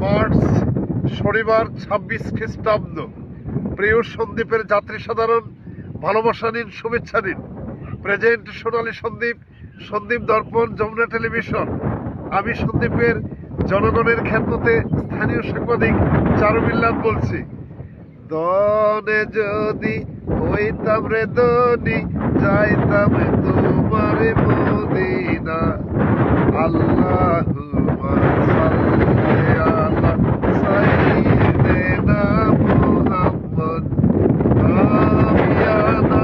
March শনিবার ২৬ খ্রিস্টাব্দ। প্রিয় সন্দ্বীপের যাত্রী সাধারণ, ভালোবাসা নিন, শুভেচ্ছা নিন। প্রেজেন্ট সোনালী সন্দ্বীপ, সন্দ্বীপ দর্পণ, যমুনা টেলিভিশন। আমি সন্দ্বীপের জনগণের খেদমতে স্থানীয় সাংবাদিক চারুমিল্লাত বলছি। দনে যদি হইতাম রে দনি, যাইতাম তোমার মদিনা। আল্লাহুম্মা সাল্লি আলা সাইয়্যিদিনা মুহাম্মদ সাফিয়ানা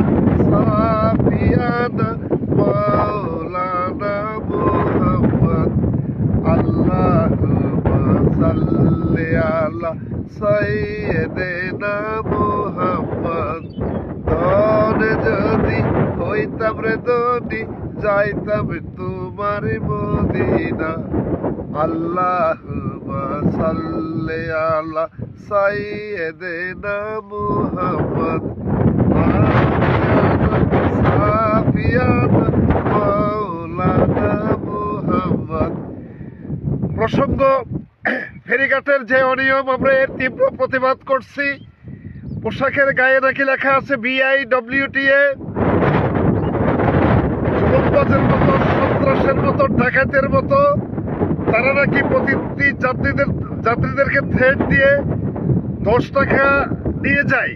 সাফিয়ানা মাওলানা মুহাম্মদ। আল্লাহুম্মা সাল্লি আলা সাইয়্যিদিনা মুহাম্মদ। দনে যদি হইতাম রে দনি, যাইতাম তোমার মদিনা। আল্লাহুম্মা সাল্লি আলা সাইয়্যিদিনা মুহাম্মদ সাফিয়ানা মাওলানা মুহাম্মদ। প্রসঙ্গ, ফেরিঘাটের যে অনিয়ম, আমরা এর তীব্র প্রতিবাদ করছি। পোশাকের গায়ে নাকি লেখা আছে BIWTA। জুলুমবাজের মতো, সন্ত্রাসের মতো, ডাকাতের মতো তারা নাকি প্রতিটি যাত্রীদেরকে থ্রেট দিয়ে 10 টাকা নিয়ে যায়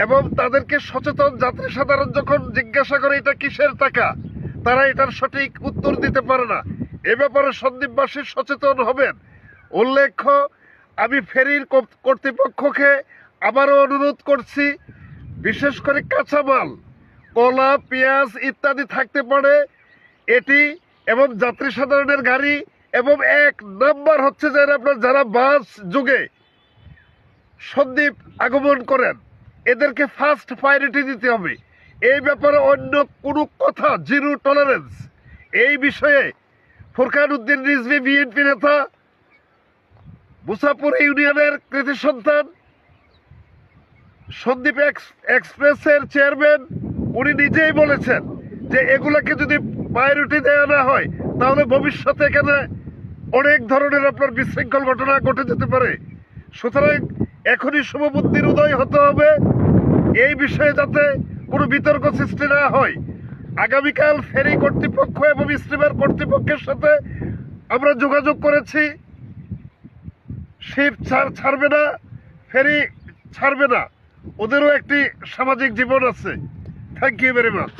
এবং তাদেরকে সচেতন যাত্রী সাধারণ যখন জিজ্ঞাসা করে এটা কিসের টাকা, তারা এটার সঠিক উত্তর দিতে পারে না। এ ব্যাপারে সন্দ্বীপবাসী সচেতন হবেন। উল্লেখ্য, আমি ফেরির কর্তৃপক্ষকে আবারও অনুরোধ করছি, বিশেষ করে কাঁচামাল, কলা, পেঁয়াজ ইত্যাদি থাকতে পারে এটি এবং যাত্রী সাধারণের গাড়ি, এবং 1 নাম্বার হচ্ছে যে আপনার যারা বাস যুগে সন্দ্বীপ আগমন করেন, এদেরকে ফার্স্ট প্রায়োরিটি দিতে হবে। এই ব্যাপারে অন্য কোনো কথা, জিরো টলারেন্স। এই বিষয়ে ফুরকান উদ্দিন রিজভী, বিএনপি নেতা, মুসাপুর ইউনিয়নের কৃতি সন্তান, সন্দ্বীপ এক্সপ্রেসের চেয়ারম্যান, উনি নিজেই বলেছেন যে এগুলাকে যদি প্রায়োরিটি দেওয়া না হয় তাহলে ভবিষ্যতে এখানে অনেক ধরনের আপনার বিশৃঙ্খল ঘটনা ঘটে যেতে পারে। সুতরাং এখনই শুভবুদ্ধির উদয় হতে হবে এই বিষয়ে, যাতে কোনো বিতর্ক সৃষ্টি না হয়। আগামীকাল ফেরি কর্তৃপক্ষ এবং স্টিমার কর্তৃপক্ষের সাথে আমরা যোগাযোগ করেছি। শিপ ছাড়বে না, ফেরি ছাড়বে না, ওদেরও একটি সামাজিক জীবন আছে। Thank you very much.